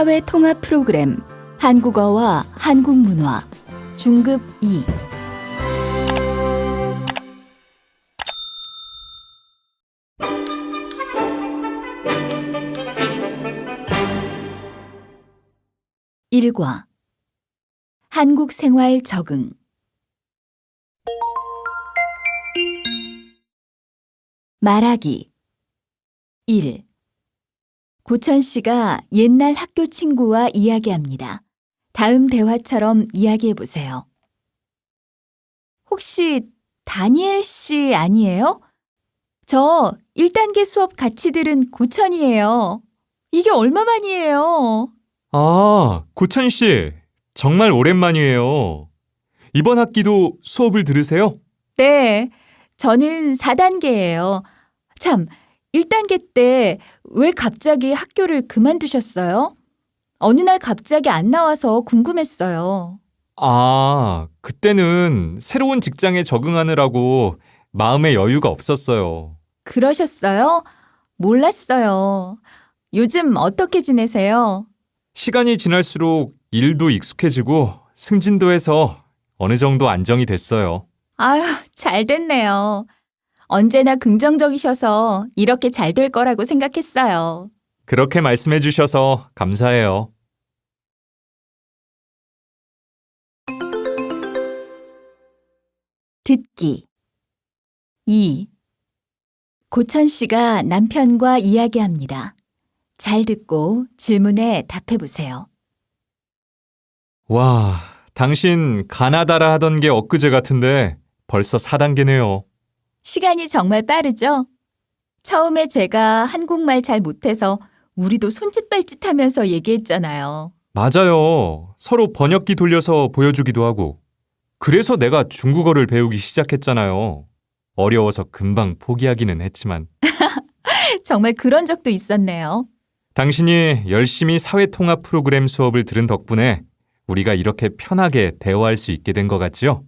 사회 통합 프로그램 한국어와 한국문화 중급 2 1과 한국 생활 적응 말하기 1. 고천 씨가 옛날 학교 친구와 이야기합니다. 다음 대화처럼 이야기해 보세요. 혹시 다니엘 씨 아니에요? 저 1단계 수업 같이 들은 고천이에요. 이게 얼마만이에요? 아, 고찬 씨, 정말 오랜만이에요. 이번 학기도 수업을 들으세요? 네, 저는 4단계예요. 참, 1단계 때 왜 갑자기 학교를 그만두셨어요? 어느 날 갑자기 안 나와서 궁금했어요. 아, 그때는 새로운 직장에 적응하느라고 마음의 여유가 없었어요. 그러셨어요? 몰랐어요. 요즘 어떻게 지내세요? 시간이 지날수록 일도 익숙해지고 승진도 해서 어느 정도 안정이 됐어요. 아유, 잘 됐네요. 언제나 긍정적이셔서 이렇게 잘 될 거라고 생각했어요. 그렇게 말씀해 주셔서 감사해요. 듣기 2. 고천 씨가 남편과 이야기합니다. 잘 듣고 질문에 답해 보세요. 와, 당신 가나다라 하던 게 엊그제 같은데 벌써 4단계네요. 시간이 정말 빠르죠? 처음에 제가 한국말 잘 못해서 우리도 손짓발짓 하면서 얘기했잖아요. 맞아요. 서로 번역기 돌려서 보여주기도 하고. 그래서 내가 중국어를 배우기 시작했잖아요. 어려워서 금방 포기하기는 했지만. 정말 그런 적도 있었네요. 당신이 열심히 사회통합 프로그램 수업을 들은 덕분에 우리가 이렇게 편하게 대화할 수 있게 된 것 같지요?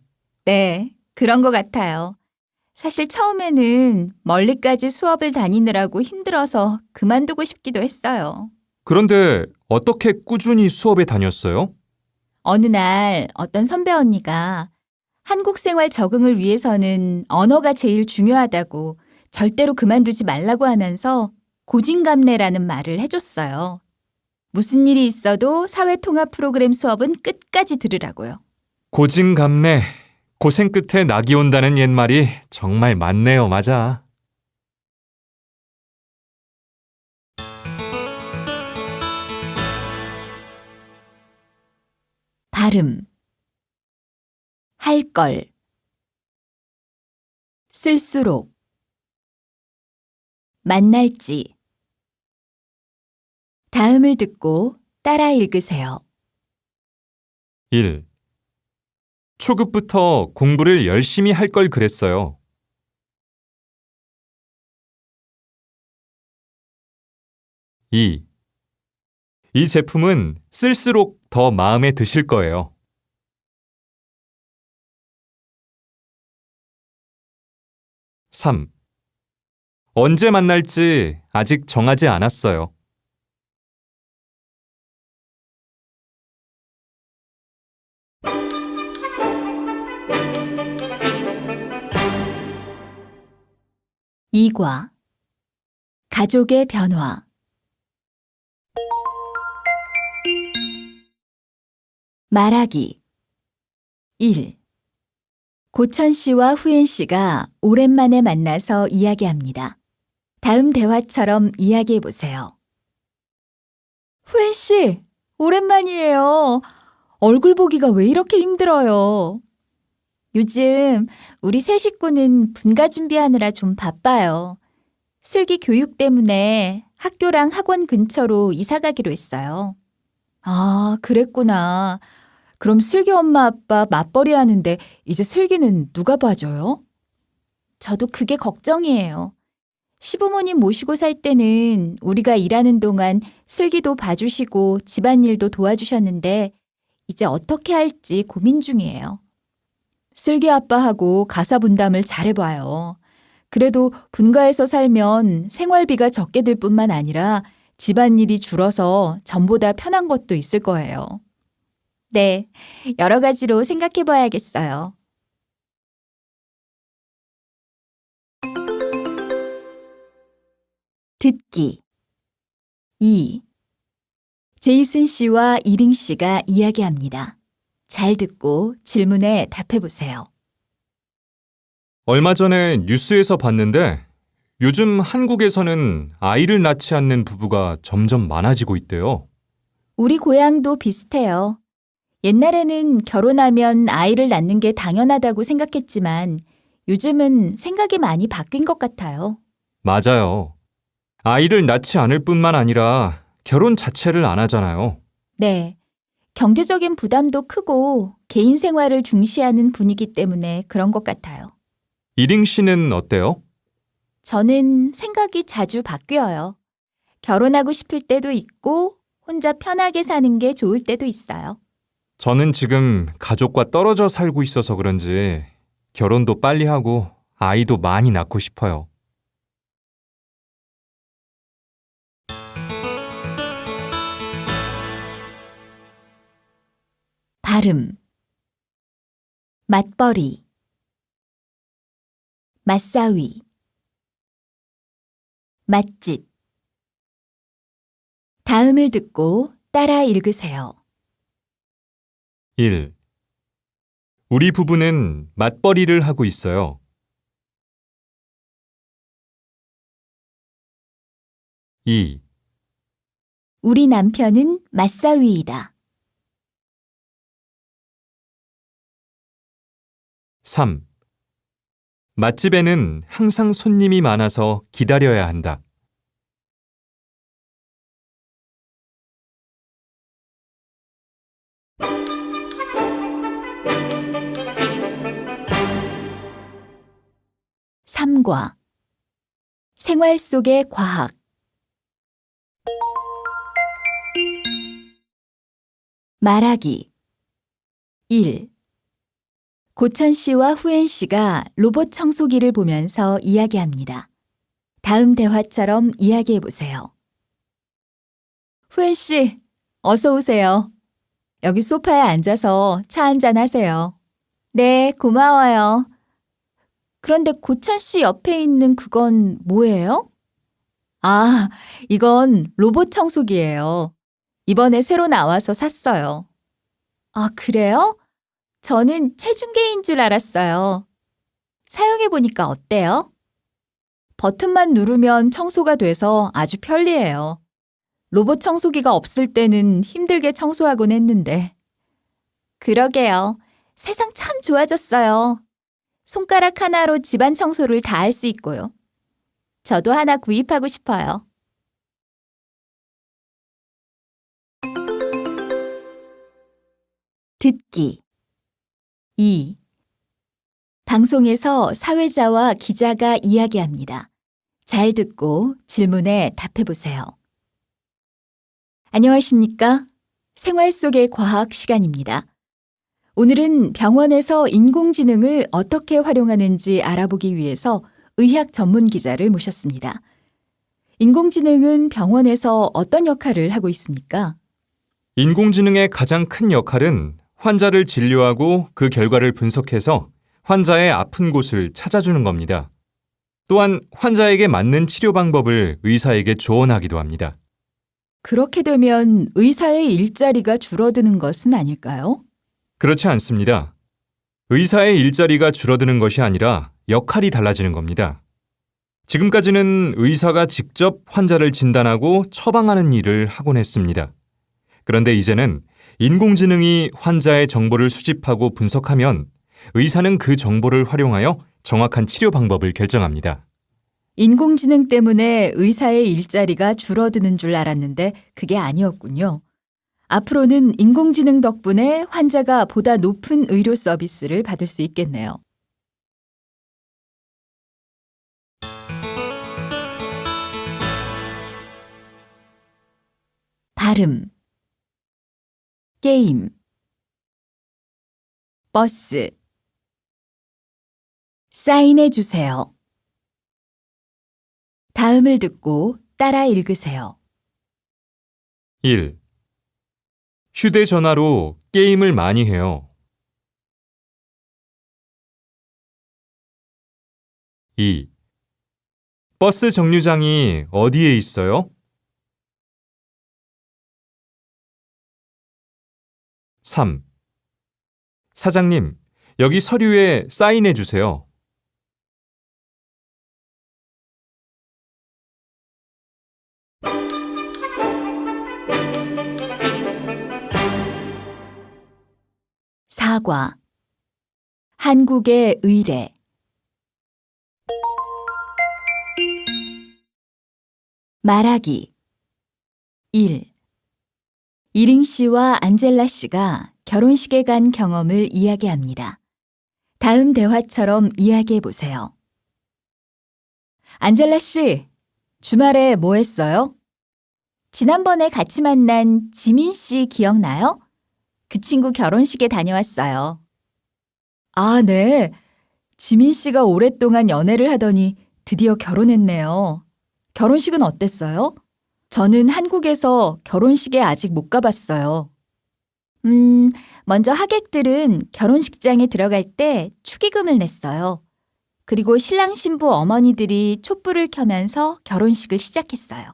네, 그런 것 같아요. 사실 처음에는 멀리까지 수업을 다니느라고 힘들어서 그만두고 싶기도 했어요. 그런데 어떻게 꾸준히 수업에 다녔어요? 어느 날 어떤 선배 언니가 한국 생활 적응을 위해서는 언어가 제일 중요하다고 절대로 그만두지 말라고 하면서 고진감래라는 말을 해줬어요. 무슨 일이 있어도 사회통합 프로그램 수업은 끝까지 들으라고요. 고진감래, 고생 끝에 낙이 온다는 옛말이 정말 맞네요, 맞아. 발음 할 걸 쓸수록 만날지 다음을 듣고 따라 읽으세요. 1. 초급부터 공부를 열심히 할 걸 그랬어요. 2. 이 제품은 쓸수록 더 마음에 드실 거예요. 3. 언제 만날지 아직 정하지 않았어요. 2과 가족의 변화 말하기 1. 고천 씨와 후엔 씨가 오랜만에 만나서 이야기합니다. 다음 대화처럼 이야기해 보세요. 후엔 씨, 오랜만이에요. 얼굴 보기가 왜 이렇게 힘들어요? 요즘 우리 세 식구는 분가 준비하느라 좀 바빠요. 슬기 교육 때문에 학교랑 학원 근처로 이사 가기로 했어요. 아, 그랬구나. 그럼 슬기 엄마 아빠 맞벌이 하는데 이제 슬기는 누가 봐줘요? 저도 그게 걱정이에요. 시부모님 모시고 살 때는 우리가 일하는 동안 슬기도 봐주시고 집안일도 도와주셨는데 이제 어떻게 할지 고민 중이에요. 슬기 아빠하고 가사 분담을 잘해봐요. 그래도 분가에서 살면 생활비가 적게 들 뿐만 아니라 집안일이 줄어서 전보다 편한 것도 있을 거예요. 네, 여러 가지로 생각해 봐야겠어요. 듣기 2. 제이슨 씨와 이링 씨가 이야기합니다. 잘 듣고 질문에 답해 보세요. 얼마 전에 뉴스에서 봤는데 요즘 한국에서는 아이를 낳지 않는 부부가 점점 많아지고 있대요. 우리 고향도 비슷해요. 옛날에는 결혼하면 아이를 낳는 게 당연하다고 생각했지만 요즘은 생각이 많이 바뀐 것 같아요. 맞아요. 아이를 낳지 않을 뿐만 아니라 결혼 자체를 안 하잖아요. 네. 경제적인 부담도 크고 개인 생활을 중시하는 분위기 때문에 그런 것 같아요. 이링 씨는 어때요? 저는 생각이 자주 바뀌어요. 결혼하고 싶을 때도 있고 혼자 편하게 사는 게 좋을 때도 있어요. 저는 지금 가족과 떨어져 살고 있어서 그런지 결혼도 빨리 하고 아이도 많이 낳고 싶어요. 발음 맞벌이 맞사위 맛집 다음을 듣고 따라 읽으세요. 1. 우리 부부는 맞벌이를 하고 있어요. 2. 우리 남편은 맞사위이다. 3. 맛집에는 항상 손님이 많아서 기다려야 한다. 3과 생활 속의 과학 말하기 1. 고천 씨와 후엔 씨가 로봇 청소기를 보면서 이야기합니다. 다음 대화처럼 이야기해 보세요. 후엔 씨, 어서 오세요. 여기 소파에 앉아서 차 한잔 하세요. 네, 고마워요. 그런데 고천 씨 옆에 있는 그건 뭐예요? 아, 이건 로봇 청소기예요. 이번에 새로 나와서 샀어요. 아, 그래요? 저는 체중계인 줄 알았어요. 사용해 보니까 어때요? 버튼만 누르면 청소가 돼서 아주 편리해요. 로봇 청소기가 없을 때는 힘들게 청소하곤 했는데. 그러게요. 세상 참 좋아졌어요. 손가락 하나로 집안 청소를 다 할 수 있고요. 저도 하나 구입하고 싶어요. 듣기 2. 방송에서 사회자와 기자가 이야기합니다. 잘 듣고 질문에 답해 보세요. 안녕하십니까? 생활 속의 과학 시간입니다. 오늘은 병원에서 인공지능을 어떻게 활용하는지 알아보기 위해서 의학 전문 기자를 모셨습니다. 인공지능은 병원에서 어떤 역할을 하고 있습니까? 인공지능의 가장 큰 역할은 환자를 진료하고 그 결과를 분석해서 환자의 아픈 곳을 찾아주는 겁니다. 또한 환자에게 맞는 치료 방법을 의사에게 조언하기도 합니다. 그렇게 되면 의사의 일자리가 줄어드는 것은 아닐까요? 그렇지 않습니다. 의사의 일자리가 줄어드는 것이 아니라 역할이 달라지는 겁니다. 지금까지는 의사가 직접 환자를 진단하고 처방하는 일을 하곤 했습니다. 그런데 이제는 인공지능이 환자의 정보를 수집하고 분석하면 의사는 그 정보를 활용하여 정확한 치료 방법을 결정합니다. 인공지능 때문에 의사의 일자리가 줄어드는 줄 알았는데 그게 아니었군요. 앞으로는 인공지능 덕분에 환자가 보다 높은 의료 서비스를 받을 수 있겠네요. 발음 게임 버스 사인해 주세요. 다음을 듣고 따라 읽으세요. 1. 휴대전화로 게임을 많이 해요. 2. 버스 정류장이 어디에 있어요? 3. 사장님, 여기 서류에 사인해 주세요. 사과. 한국의 의례. 말하기. 1. 이링 씨와 안젤라 씨가 결혼식에 간 경험을 이야기합니다. 다음 대화처럼 이야기해 보세요. 안젤라 씨, 주말에 뭐 했어요? 지난번에 같이 만난 지민 씨 기억나요? 그 친구 결혼식에 다녀왔어요. 아, 네. 지민 씨가 오랫동안 연애를 하더니 드디어 결혼했네요. 결혼식은 어땠어요? 저는 한국에서 결혼식에 아직 못 가봤어요. 먼저 하객들은 결혼식장에 들어갈 때 축의금을 냈어요. 그리고 신랑 신부 어머니들이 촛불을 켜면서 결혼식을 시작했어요.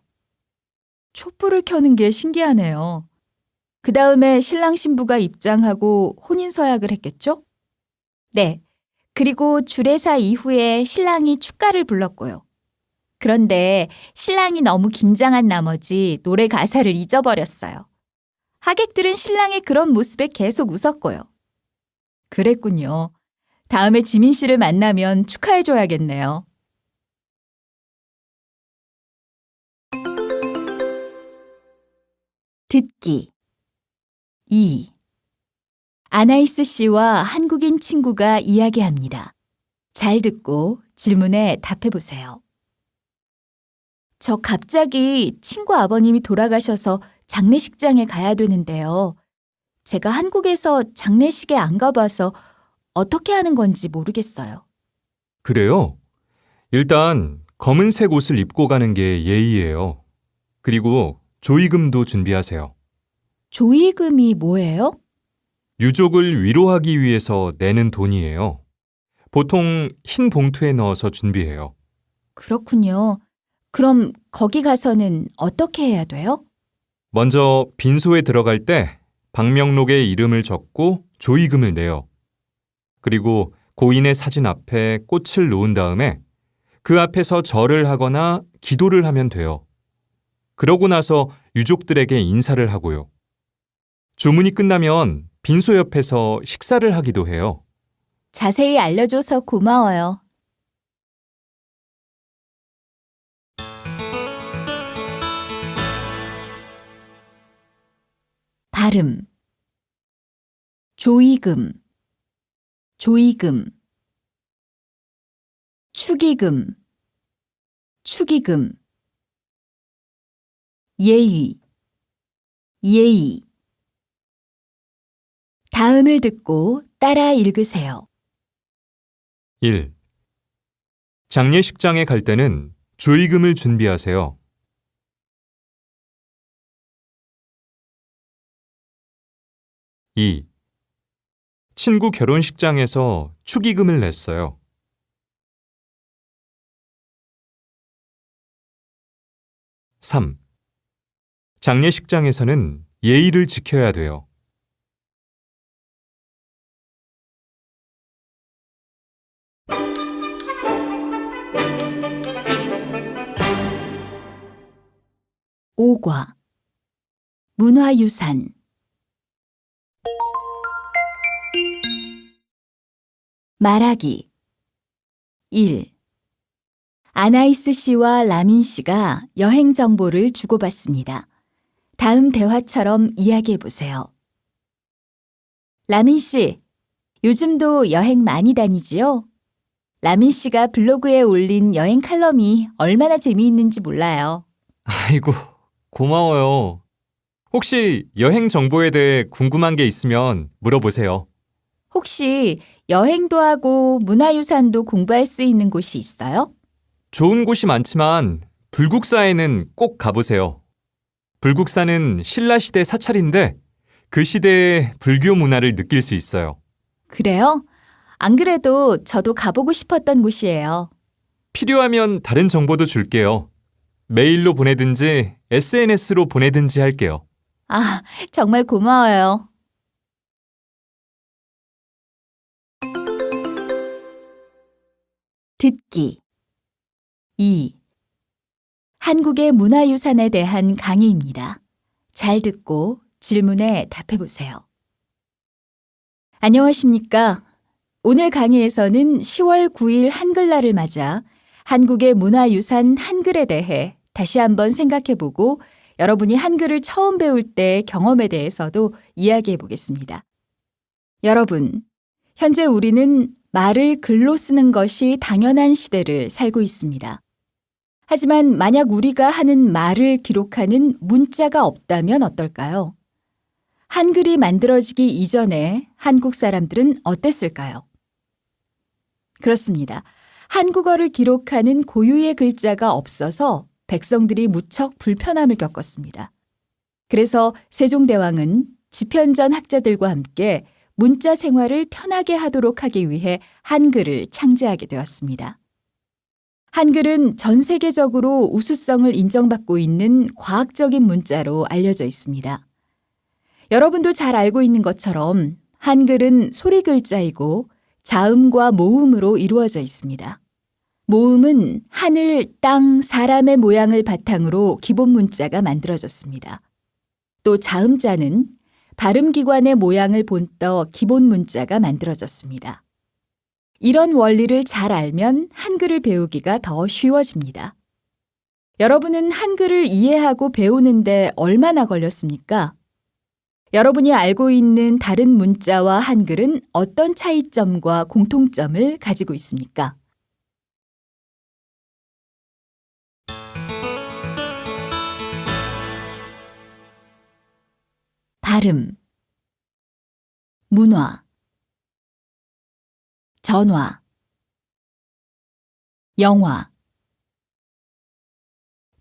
촛불을 켜는 게 신기하네요. 그 다음에 신랑 신부가 입장하고 혼인서약을 했겠죠? 네. 그리고 주례사 이후에 신랑이 축가를 불렀고요. 그런데 신랑이 너무 긴장한 나머지 노래 가사를 잊어버렸어요. 하객들은 신랑의 그런 모습에 계속 웃었고요. 그랬군요. 다음에 지민 씨를 만나면 축하해줘야겠네요. 듣기. 2. 아나이스 씨와 한국인 친구가 이야기합니다. 잘 듣고 질문에 답해보세요. 저 갑자기 친구 아버님이 돌아가셔서 장례식장에 가야 되는데요. 제가 한국에서 장례식에 안 가봐서 어떻게 하는 건지 모르겠어요. 그래요? 일단 검은색 옷을 입고 가는 게 예의예요. 그리고 조의금도 준비하세요. 조의금이 뭐예요? 유족을 위로하기 위해서 내는 돈이에요. 보통 흰 봉투에 넣어서 준비해요. 그렇군요. 그럼 거기 가서는 어떻게 해야 돼요? 먼저 빈소에 들어갈 때 방명록에 이름을 적고 조의금을 내요. 그리고 고인의 사진 앞에 꽃을 놓은 다음에 그 앞에서 절을 하거나 기도를 하면 돼요. 그러고 나서 유족들에게 인사를 하고요. 주문이 끝나면 빈소 옆에서 식사를 하기도 해요. 자세히 알려줘서 고마워요. 발음. 조의금, 조의금. 축의금, 축의금. 예의, 예의. 다음을 듣고 따라 읽으세요. 1. 장례식장에 갈 때는 조의금을 준비하세요. 2. 친구 결혼식장에서 축의금을 냈어요. 3. 장례식장에서는 예의를 지켜야 돼요. 5과 문화유산. 말하기. 1. 아나이스 씨와 라민 씨가 여행 정보를 주고받습니다. 다음 대화처럼 이야기해 보세요. 라민 씨, 요즘도 여행 많이 다니지요? 라민 씨가 블로그에 올린 여행 칼럼이 얼마나 재미있는지 몰라요. 아이고, 고마워요. 혹시 여행 정보에 대해 궁금한 게 있으면 물어보세요. 혹시 여행도 하고 문화유산도 공부할 수 있는 곳이 있어요? 좋은 곳이 많지만 불국사에는 꼭 가보세요. 불국사는 신라 시대 사찰인데 그 시대의 불교 문화를 느낄 수 있어요. 그래요? 안 그래도 저도 가보고 싶었던 곳이에요. 필요하면 다른 정보도 줄게요. 메일로 보내든지 SNS로 보내든지 할게요. 아, 정말 고마워요. 듣기 2. 한국의 문화유산에 대한 강의입니다. 잘 듣고 질문에 답해보세요. 안녕하십니까? 오늘 강의에서는 10월 9일 한글날을 맞아 한국의 문화유산 한글에 대해 다시 한번 생각해보고 여러분이 한글을 처음 배울 때 경험에 대해서도 이야기해 보겠습니다. 여러분, 현재 우리는 말을 글로 쓰는 것이 당연한 시대를 살고 있습니다. 하지만 만약 우리가 하는 말을 기록하는 문자가 없다면 어떨까요? 한글이 만들어지기 이전에 한국 사람들은 어땠을까요? 그렇습니다. 한국어를 기록하는 고유의 글자가 없어서 백성들이 무척 불편함을 겪었습니다. 그래서 세종대왕은 집현전 학자들과 함께 문자 생활을 편하게 하도록 하기 위해 한글을 창제하게 되었습니다. 한글은 전 세계적으로 우수성을 인정받고 있는 과학적인 문자로 알려져 있습니다. 여러분도 잘 알고 있는 것처럼 한글은 소리 글자이고 자음과 모음으로 이루어져 있습니다. 모음은 하늘, 땅, 사람의 모양을 바탕으로 기본 문자가 만들어졌습니다. 또 자음자는 발음기관의 모양을 본떠 기본 문자가 만들어졌습니다. 이런 원리를 잘 알면 한글을 배우기가 더 쉬워집니다. 여러분은 한글을 이해하고 배우는데 얼마나 걸렸습니까? 여러분이 알고 있는 다른 문자와 한글은 어떤 차이점과 공통점을 가지고 있습니까? 발음, 문화, 전화, 영화.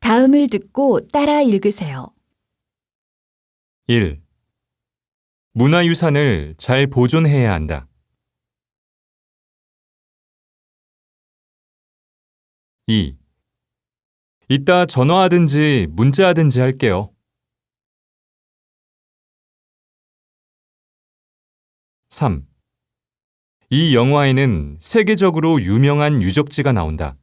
다음을 듣고 따라 읽으세요. 1. 문화유산을 잘 보존해야 한다. 2. 이따 전화하든지 문자하든지 할게요. 3. 이 영화에는 세계적으로 유명한 유적지가 나온다.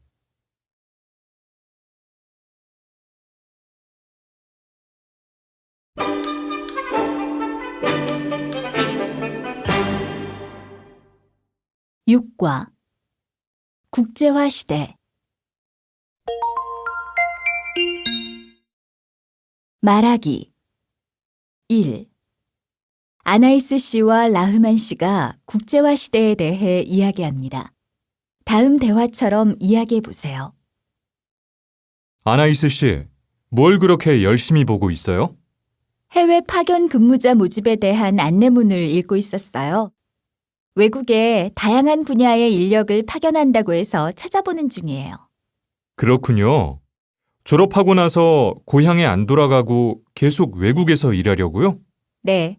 6과 국제화 시대. 말하기 1. 아나이스 씨와 라흐만 씨가 국제화 시대에 대해 이야기합니다. 다음 대화처럼 이야기해 보세요. 아나이스 씨, 뭘 그렇게 열심히 보고 있어요? 해외 파견 근무자 모집에 대한 안내문을 읽고 있었어요. 외국에 다양한 분야의 인력을 파견한다고 해서 찾아보는 중이에요. 그렇군요. 졸업하고 나서 고향에 안 돌아가고 계속 외국에서 일하려고요? 네.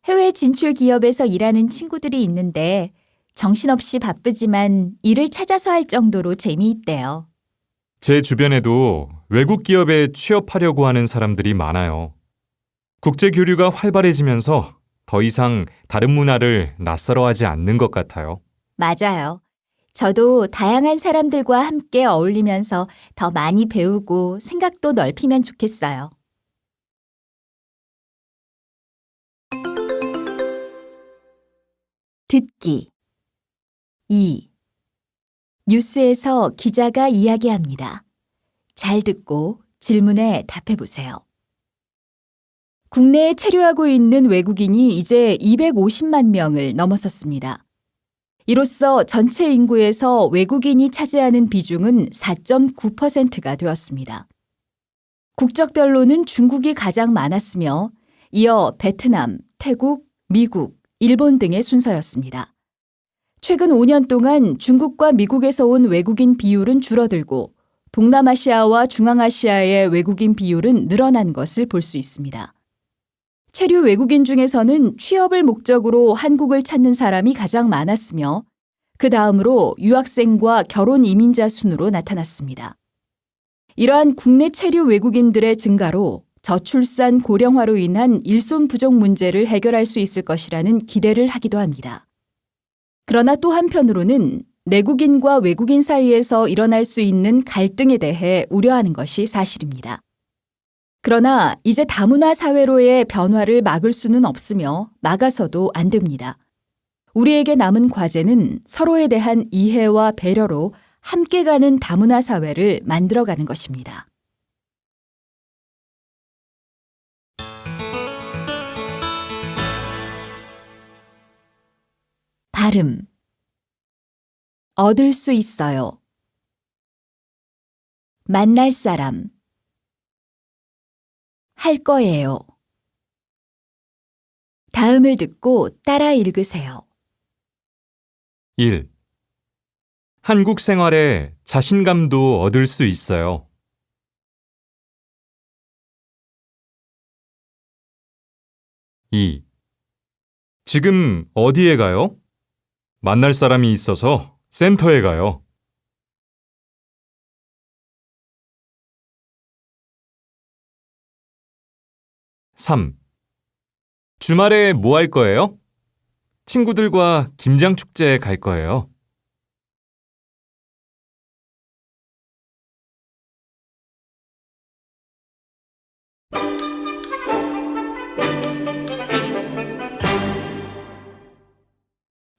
해외 진출 기업에서 일하는 친구들이 있는데 정신없이 바쁘지만 일을 찾아서 할 정도로 재미있대요. 제 주변에도 외국 기업에 취업하려고 하는 사람들이 많아요. 국제 교류가 활발해지면서 더 이상 다른 문화를 낯설어하지 않는 것 같아요. 맞아요. 저도 다양한 사람들과 함께 어울리면서 더 많이 배우고 생각도 넓히면 좋겠어요. 듣기 2. 뉴스에서 기자가 이야기합니다. 잘 듣고 질문에 답해 보세요. 국내에 체류하고 있는 외국인이 이제 250만 명을 넘어섰습니다. 이로써 전체 인구에서 외국인이 차지하는 비중은 4.9%가 되었습니다. 국적별로는 중국이 가장 많았으며 이어 베트남, 태국, 미국, 일본 등의 순서였습니다. 최근 5년 동안 중국과 미국에서 온 외국인 비율은 줄어들고 동남아시아와 중앙아시아의 외국인 비율은 늘어난 것을 볼 수 있습니다. 체류 외국인 중에서는 취업을 목적으로 한국을 찾는 사람이 가장 많았으며 그 다음으로 유학생과 결혼 이민자 순으로 나타났습니다. 이러한 국내 체류 외국인들의 증가로 저출산 고령화로 인한 일손 부족 문제를 해결할 수 있을 것이라는 기대를 하기도 합니다. 그러나 또 한편으로는 내국인과 외국인 사이에서 일어날 수 있는 갈등에 대해 우려하는 것이 사실입니다. 그러나 이제 다문화 사회로의 변화를 막을 수는 없으며 막아서도 안 됩니다. 우리에게 남은 과제는 서로에 대한 이해와 배려로 함께 가는 다문화 사회를 만들어가는 것입니다. 발음 얻을 수 있어요. 만날 사람 할 거예요. 다음을 듣고 따라 읽으세요. 1. 한국 생활에 자신감도 얻을 수 있어요. 2. 지금 어디에 가요? 만날 사람이 있어서 센터에 가요. 3. 주말에 뭐 할 거예요? 친구들과 김장축제에 갈 거예요.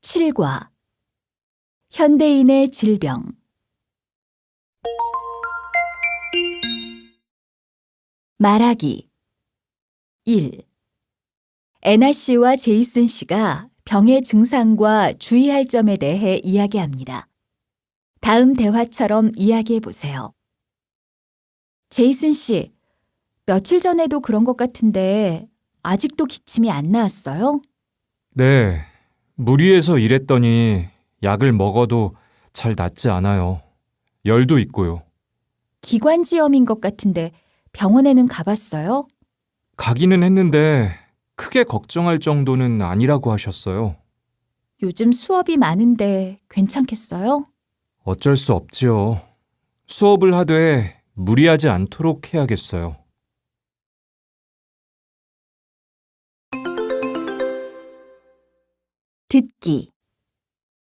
7과 현대인의 질병 말하기 1. 애나 씨와 제이슨 씨가 병의 증상과 주의할 점에 대해 이야기합니다. 다음 대화처럼 이야기해 보세요. 제이슨 씨, 며칠 전에도 그런 것 같은데 아직도 기침이 안 나았어요? 네, 무리해서 일했더니 약을 먹어도 잘 낫지 않아요. 열도 있고요. 기관지염인 것 같은데 병원에는 가봤어요? 가기는 했는데 크게 걱정할 정도는 아니라고 하셨어요. 요즘 수업이 많은데 괜찮겠어요? 어쩔 수 없지요. 수업을 하되 무리하지 않도록 해야겠어요. 듣기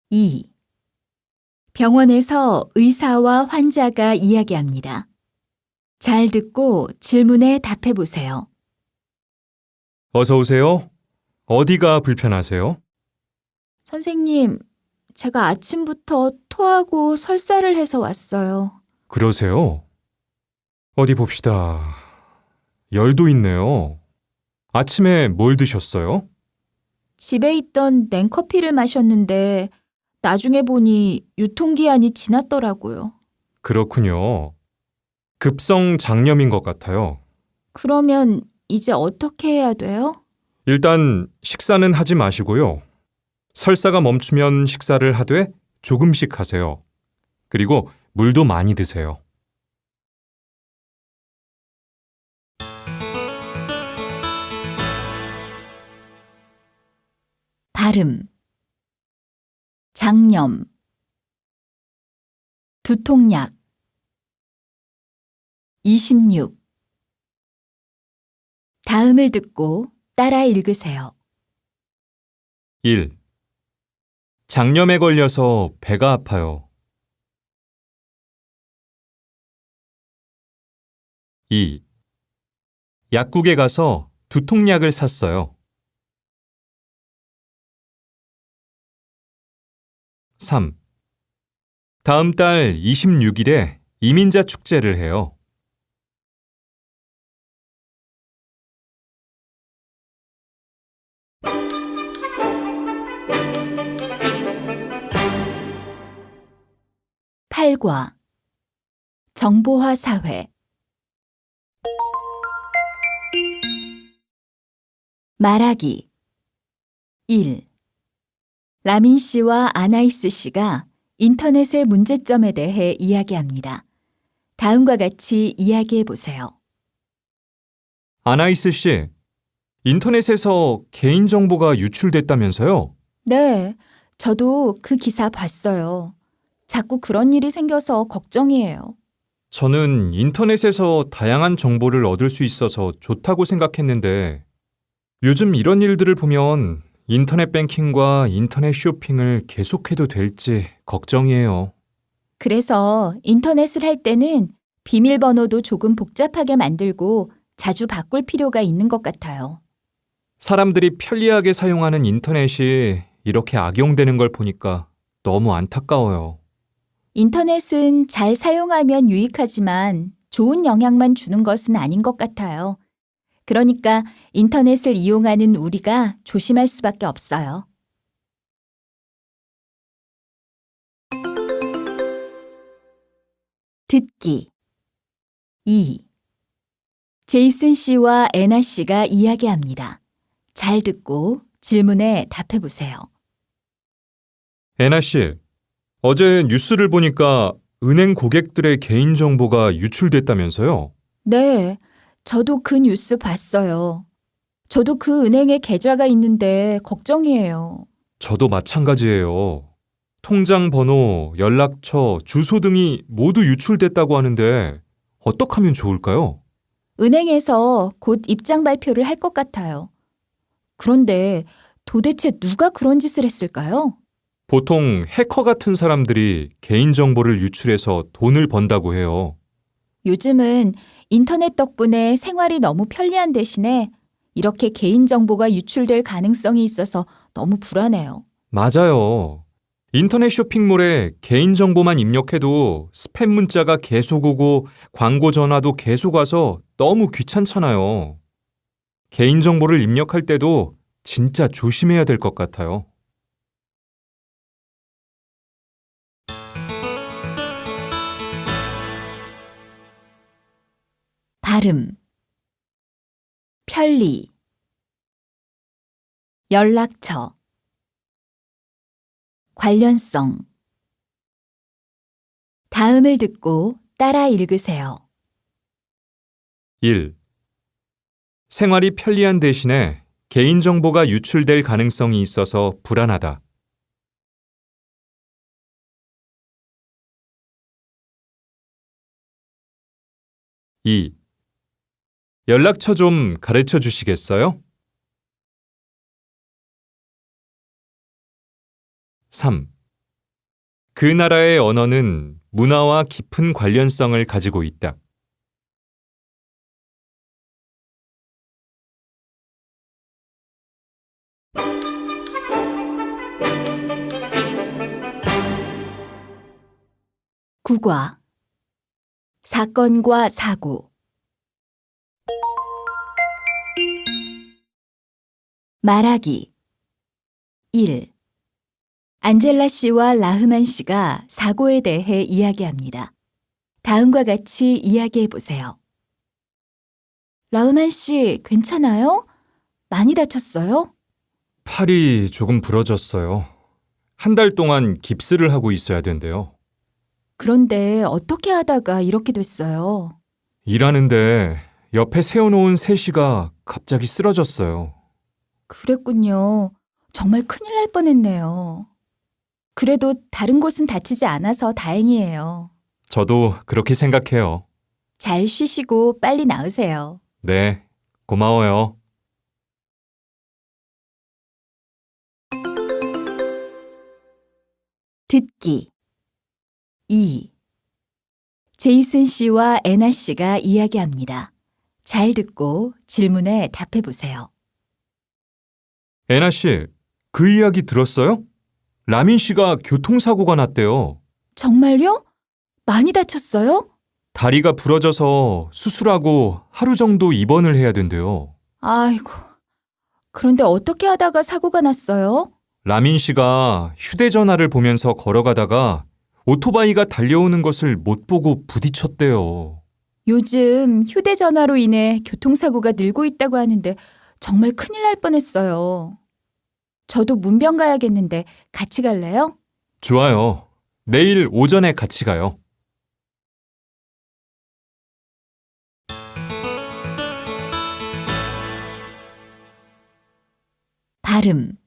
2. 병원에서 의사와 환자가 이야기합니다. 잘 듣고 질문에 답해 보세요. 어서 오세요. 어디가 불편하세요? 선생님, 제가 아침부터 토하고 설사를 해서 왔어요. 그러세요? 어디 봅시다. 열도 있네요. 아침에 뭘 드셨어요? 집에 있던 냉커피를 마셨는데 나중에 보니 유통기한이 지났더라고요. 그렇군요. 급성 장염인 것 같아요. 그러면 이제 어떻게 해야 돼요? 일단 식사는 하지 마시고요. 설사가 멈추면 식사를 하되 조금씩 하세요. 그리고 물도 많이 드세요. 발음 장염 두통약 26 다음을 듣고 따라 읽으세요. 1. 장염에 걸려서 배가 아파요. 2. 약국에 가서 두통약을 샀어요. 3. 다음 달 26일에 이민자 축제를 해요. 8과 정보화 사회 말하기 1. 라민 씨와 아나이스 씨가 인터넷의 문제점에 대해 이야기합니다. 다음과 같이 이야기해 보세요. 아나이스 씨, 인터넷에서 개인정보가 유출됐다면서요? 네, 저도 그 기사 봤어요. 자꾸 그런 일이 생겨서 걱정이에요. 저는 인터넷에서 다양한 정보를 얻을 수 있어서 좋다고 생각했는데 요즘 이런 일들을 보면 인터넷 뱅킹과 인터넷 쇼핑을 계속해도 될지 걱정이에요. 그래서 인터넷을 할 때는 비밀번호도 조금 복잡하게 만들고 자주 바꿀 필요가 있는 것 같아요. 사람들이 편리하게 사용하는 인터넷이 이렇게 악용되는 걸 보니까 너무 안타까워요. 인터넷은 잘 사용하면 유익하지만 좋은 영향만 주는 것은 아닌 것 같아요. 그러니까 인터넷을 이용하는 우리가 조심할 수밖에 없어요. 듣기 2. 제이슨 씨와 애나 씨가 이야기합니다. 잘 듣고 질문에 답해 보세요. 애나 씨, 어제 뉴스를 보니까 은행 고객들의 개인정보가 유출됐다면서요? 네, 저도 그 뉴스 봤어요. 저도 그 은행에 계좌가 있는데 걱정이에요. 저도 마찬가지예요. 통장 번호, 연락처, 주소 등이 모두 유출됐다고 하는데 어떻게 하면 좋을까요? 은행에서 곧 입장 발표를 할 것 같아요. 그런데 도대체 누가 그런 짓을 했을까요? 보통 해커 같은 사람들이 개인정보를 유출해서 돈을 번다고 해요. 요즘은 인터넷 덕분에 생활이 너무 편리한 대신에 이렇게 개인정보가 유출될 가능성이 있어서 너무 불안해요. 맞아요. 인터넷 쇼핑몰에 개인정보만 입력해도 스팸 문자가 계속 오고 광고 전화도 계속 와서 너무 귀찮잖아요. 개인정보를 입력할 때도 진짜 조심해야 될 것 같아요. 발음, 편리, 연락처, 관련성. 다음을 듣고 따라 읽으세요. 1. 생활이 편리한 대신에 개인정보가 유출될 가능성이 있어서 불안하다. 2. 연락처 좀 가르쳐 주시겠어요? 3. 그 나라의 언어는 문화와 깊은 관련성을 가지고 있다. 9과 사건과 사고. 말하기 1. 안젤라 씨와 라흐만 씨가 사고에 대해 이야기합니다. 다음과 같이 이야기해 보세요. 라흐만 씨, 괜찮아요? 많이 다쳤어요? 팔이 조금 부러졌어요. 한 달 동안 깁스를 하고 있어야 된대요. 그런데 어떻게 하다가 이렇게 됐어요? 일하는데 옆에 세워놓은 셋이가 갑자기 쓰러졌어요. 그랬군요. 정말 큰일 날 뻔했네요. 그래도 다른 곳은 다치지 않아서 다행이에요. 저도 그렇게 생각해요. 잘 쉬시고 빨리 나으세요. 네, 고마워요. 듣기 2. 제이슨 씨와 애나 씨가 이야기합니다. 잘 듣고 질문에 답해 보세요. 애나 씨, 그 이야기 들었어요? 라민 씨가 교통사고가 났대요. 정말요? 많이 다쳤어요? 다리가 부러져서 수술하고 하루 정도 입원을 해야 된대요. 아이고, 그런데 어떻게 하다가 사고가 났어요? 라민 씨가 휴대전화를 보면서 걸어가다가 오토바이가 달려오는 것을 못 보고 부딪혔대요. 요즘 휴대전화로 인해 교통사고가 늘고 있다고 하는데 정말 큰일 날 뻔했어요. 저도 문병 가야겠는데 같이 갈래요? 좋아요. 내일 오전에 같이 가요. 발음.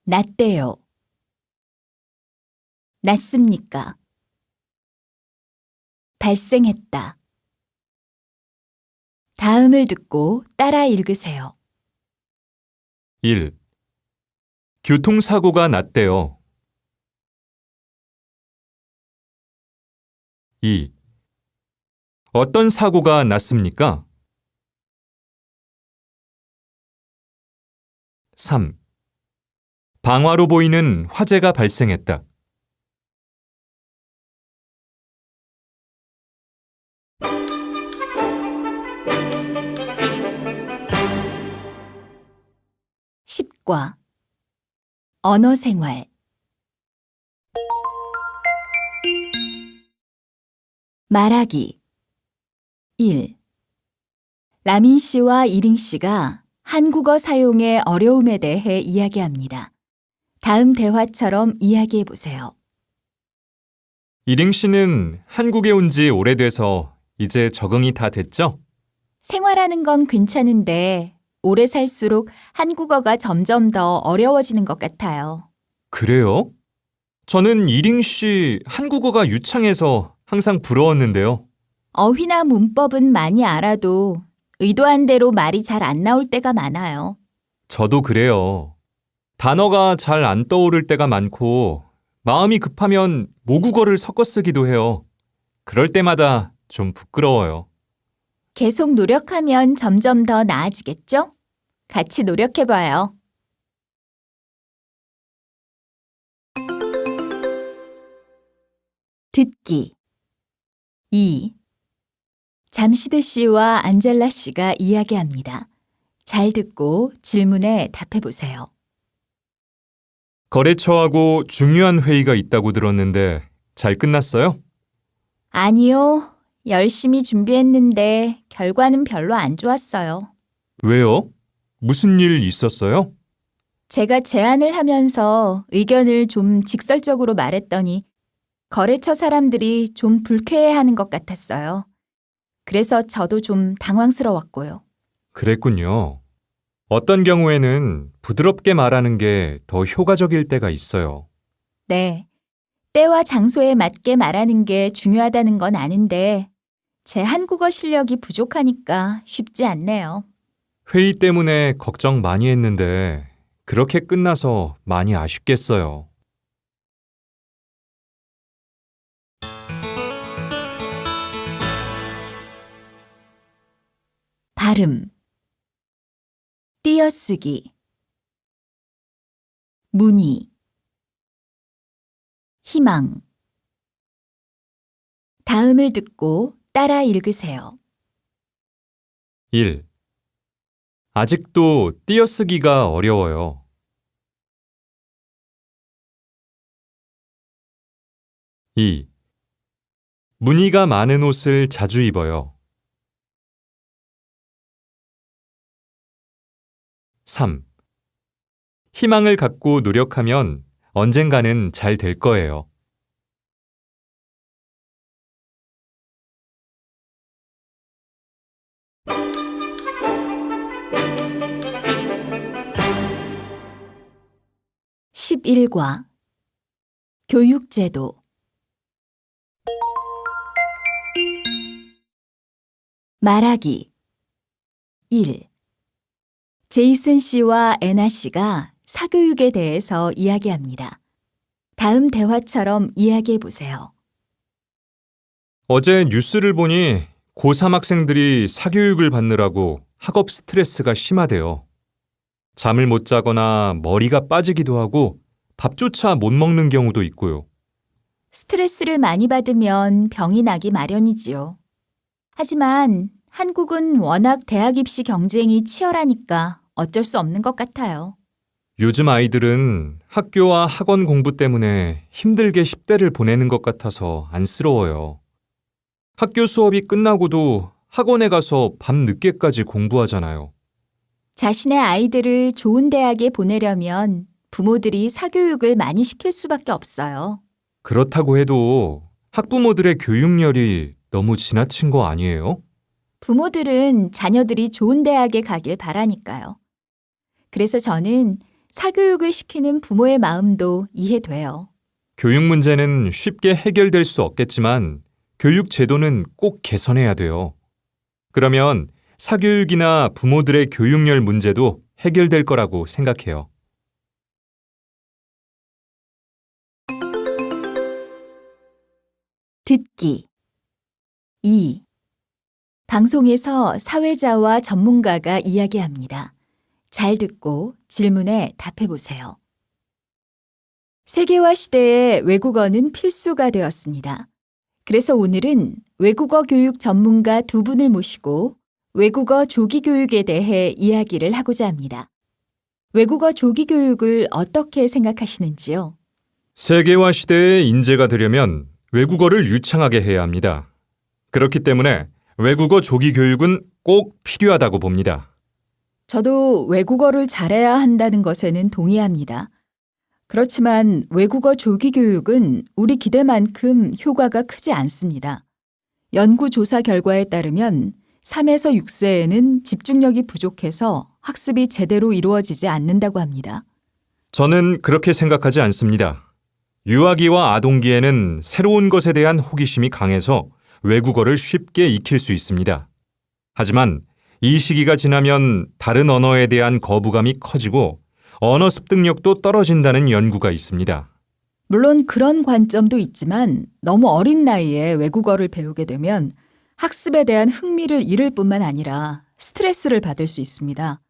낮대요. 낮습니까? 발생했다. 다음을 듣고 따라 읽으세요. 1. 교통사고가 났대요. 2. 어떤 사고가 났습니까? 3. 방화로 보이는 화재가 발생했다. 십과 언어생활. 말하기. 1. 라민 씨와 이링 씨가 한국어 사용의 어려움에 대해 이야기합니다. 다음 대화처럼 이야기해 보세요. 이링 씨는 한국에 온 지 오래돼서 이제 적응이 다 됐죠? 생활하는 건 괜찮은데 오래 살수록 한국어가 점점 더 어려워지는 것 같아요. 그래요? 저는 이링 씨 한국어가 유창해서 항상 부러웠는데요. 어휘나 문법은 많이 알아도 의도한 대로 말이 잘 안 나올 때가 많아요. 저도 그래요. 단어가 잘 안 떠오를 때가 많고 마음이 급하면 모국어를 섞어 쓰기도 해요. 그럴 때마다 좀 부끄러워요. 계속 노력하면 점점 더 나아지겠죠? 같이 노력해봐요. 듣기. 2. 잠시드 씨와 안젤라 씨가 이야기합니다. 잘 듣고 질문에 답해보세요. 거래처하고 중요한 회의가 있다고 들었는데 잘 끝났어요? 아니요. 열심히 준비했는데 결과는 별로 안 좋았어요. 왜요? 무슨 일 있었어요? 제가 제안을 하면서 의견을 좀 직설적으로 말했더니 거래처 사람들이 좀 불쾌해하는 것 같았어요. 그래서 저도 좀 당황스러웠고요. 그랬군요. 어떤 경우에는 부드럽게 말하는 게 더 효과적일 때가 있어요. 네. 때와 장소에 맞게 말하는 게 중요하다는 건 아는데 제 한국어 실력이 부족하니까 쉽지 않네요. 회의 때문에 걱정 많이 했는데 그렇게 끝나서 많이 아쉽겠어요. 발음. 띄어쓰기. 문의. 희망. 다음을 듣고 따라 읽으세요. 1. 아직도 띄어쓰기가 어려워요. 2. 무늬가 많은 옷을 자주 입어요. 3. 희망을 갖고 노력하면 언젠가는 잘 될 거예요. (11과) 교육제도. 말하기. 1. 제이슨 씨와 애나 씨가 사교육에 대해서 이야기합니다. 다음 대화처럼 이야기해 보세요. 어제 뉴스를 보니 고3 학생들이 사교육을 받느라고 학업 스트레스가 심하대요. 잠을 못 자거나 머리가 빠지기도 하고 밥조차 못 먹는 경우도 있고요. 스트레스를 많이 받으면 병이 나기 마련이지요. 하지만 한국은 워낙 대학 입시 경쟁이 치열하니까 어쩔 수 없는 것 같아요. 요즘 아이들은 학교와 학원 공부 때문에 힘들게 10대를 보내는 것 같아서 안쓰러워요. 학교 수업이 끝나고도 학원에 가서 밤 늦게까지 공부하잖아요. 자신의 아이들을 좋은 대학에 보내려면 부모들이 사교육을 많이 시킬 수밖에 없어요. 그렇다고 해도 학부모들의 교육열이 너무 지나친 거 아니에요? 부모들은 자녀들이 좋은 대학에 가길 바라니까요. 그래서 저는 사교육을 시키는 부모의 마음도 이해돼요. 교육 문제는 쉽게 해결될 수 없겠지만 교육 제도는 꼭 개선해야 돼요. 그러면 사교육이나 부모들의 교육열 문제도 해결될 거라고 생각해요. 듣기 2. 방송에서 사회자와 전문가가 이야기합니다. 잘 듣고 질문에 답해 보세요. 세계화 시대에 외국어는 필수가 되었습니다. 그래서 오늘은 외국어 교육 전문가 두 분을 모시고 외국어 조기 교육에 대해 이야기를 하고자 합니다. 외국어 조기 교육을 어떻게 생각하시는지요? 세계화 시대의 인재가 되려면 외국어를 유창하게 해야 합니다. 그렇기 때문에 외국어 조기 교육은 꼭 필요하다고 봅니다. 저도 외국어를 잘해야 한다는 것에는 동의합니다. 그렇지만 외국어 조기 교육은 우리 기대만큼 효과가 크지 않습니다. 연구조사 결과에 따르면 3에서 6세에는 집중력이 부족해서 학습이 제대로 이루어지지 않는다고 합니다. 저는 그렇게 생각하지 않습니다. 유아기와 아동기에는 새로운 것에 대한 호기심이 강해서 외국어를 쉽게 익힐 수 있습니다. 하지만 이 시기가 지나면 다른 언어에 대한 거부감이 커지고 언어 습득력도 떨어진다는 연구가 있습니다. 물론 그런 관점도 있지만 너무 어린 나이에 외국어를 배우게 되면 학습에 대한 흥미를 잃을 뿐만 아니라 스트레스를 받을 수 있습니다.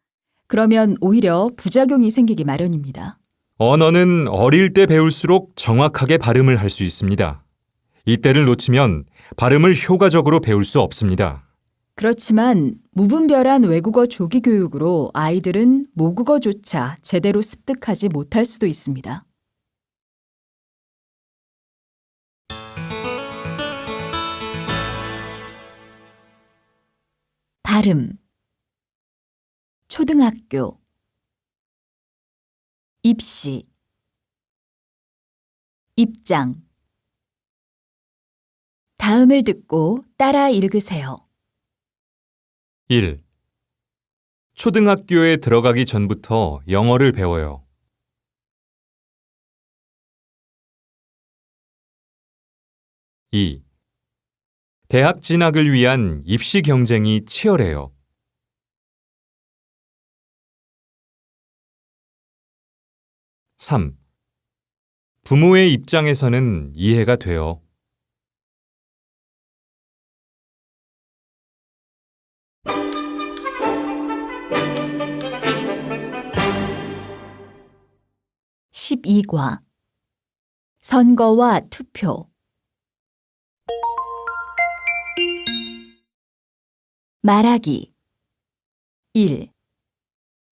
그러면 오히려 부작용이 생기기 마련입니다. 언어는 어릴 때 배울수록 정확하게 발음을 할 수 있습니다. 이때를 놓치면 발음을 효과적으로 배울 수 없습니다. 그렇지만 무분별한 외국어 조기 교육으로 아이들은 모국어조차 제대로 습득하지 못할 수도 있습니다. 발음 초등학교 입시 입장 다음을 듣고 따라 읽으세요. 1. 초등학교에 들어가기 전부터 영어를 배워요. 2. 대학 진학을 위한 입시 경쟁이 치열해요. 3. 부모의 입장에서는 이해가 돼요. 12과 선거와 투표 말하기 1.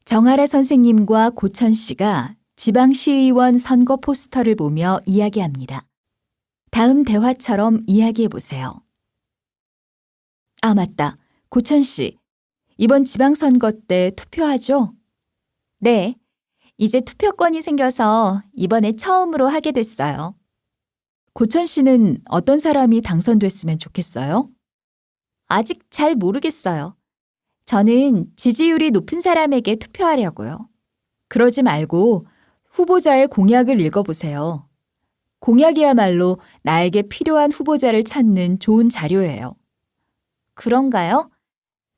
정아라 선생님과 고천 씨가 지방시의원 선거 포스터를 보며 이야기합니다. 다음 대화처럼 이야기해 보세요. 아, 맞다. 고천 씨, 이번 지방선거 때 투표하죠? 네. 이제 투표권이 생겨서 이번에 처음으로 하게 됐어요. 고천 씨는 어떤 사람이 당선됐으면 좋겠어요? 아직 잘 모르겠어요. 저는 지지율이 높은 사람에게 투표하려고요. 그러지 말고 후보자의 공약을 읽어보세요. 공약이야말로 나에게 필요한 후보자를 찾는 좋은 자료예요. 그런가요?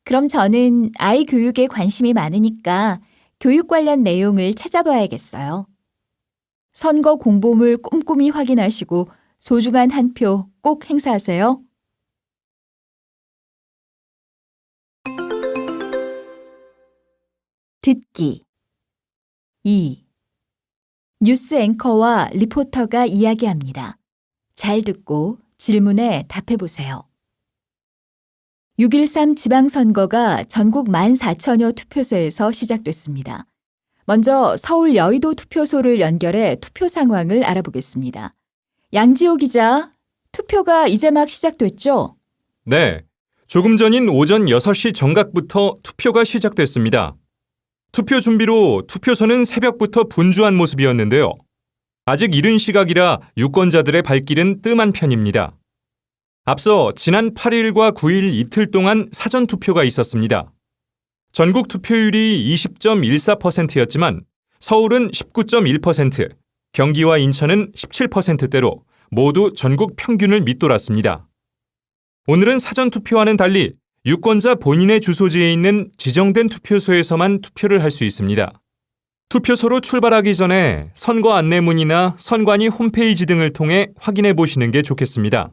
그럼 저는 아이 교육에 관심이 많으니까 교육 관련 내용을 찾아봐야겠어요. 선거 공보물 꼼꼼히 확인하시고 소중한 한 표 꼭 행사하세요. 듣기 2. 뉴스 앵커와 리포터가 이야기합니다. 잘 듣고 질문에 답해 보세요. 6.13 지방선거가 전국 14,000여 투표소에서 시작됐습니다. 먼저 서울 여의도 투표소를 연결해 투표 상황을 알아보겠습니다. 양지호 기자, 투표가 이제 막 시작됐죠? 네, 조금 전인 오전 6시 정각부터 투표가 시작됐습니다. 투표 준비로 투표소는 새벽부터 분주한 모습이었는데요. 아직 이른 시각이라 유권자들의 발길은 뜸한 편입니다. 앞서 지난 8일과 9일 이틀 동안 사전투표가 있었습니다. 전국 투표율이 20.14%였지만 서울은 19.1%, 경기와 인천은 17%대로 모두 전국 평균을 밑돌았습니다. 오늘은 사전투표와는 달리 유권자 본인의 주소지에 있는 지정된 투표소에서만 투표를 할 수 있습니다. 투표소로 출발하기 전에 선거 안내문이나 선관위 홈페이지 등을 통해 확인해 보시는 게 좋겠습니다.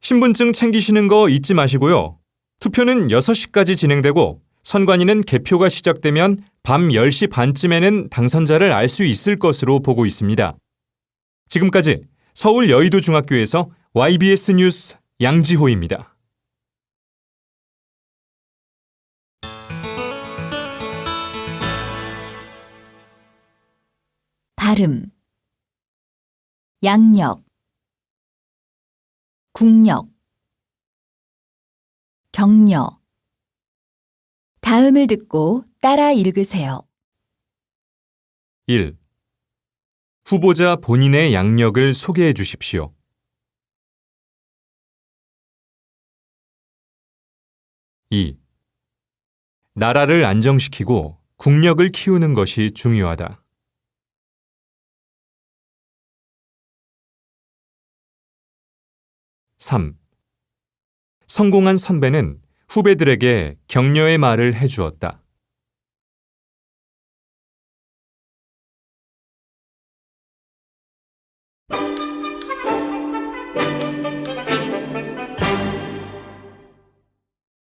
신분증 챙기시는 거 잊지 마시고요. 투표는 6시까지 진행되고 선관위는 개표가 시작되면 밤 10시 반쯤에는 당선자를 알 수 있을 것으로 보고 있습니다. 지금까지 서울 여의도중학교에서 YBS 뉴스 양지호입니다. 발음, 양력, 국력, 격려. 다음을 듣고 따라 읽으세요. 1. 후보자 본인의 양력을 소개해 주십시오. 2. 나라를 안정시키고 국력을 키우는 것이 중요하다. 3. 성공한 선배는 후배들에게 격려의 말을 해주었다.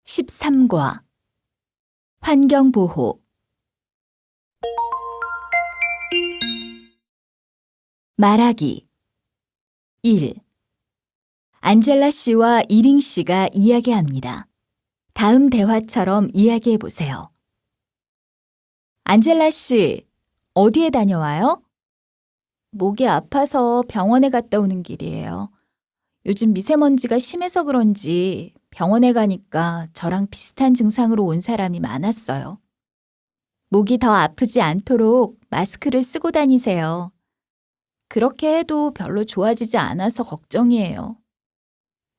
13과 환경보호. 말하기. 1. 안젤라 씨와 이링 씨가 이야기합니다. 다음 대화처럼 이야기해 보세요. 안젤라 씨, 어디에 다녀와요? 목이 아파서 병원에 갔다 오는 길이에요. 요즘 미세먼지가 심해서 그런지 병원에 가니까 저랑 비슷한 증상으로 온 사람이 많았어요. 목이 더 아프지 않도록 마스크를 쓰고 다니세요. 그렇게 해도 별로 좋아지지 않아서 걱정이에요.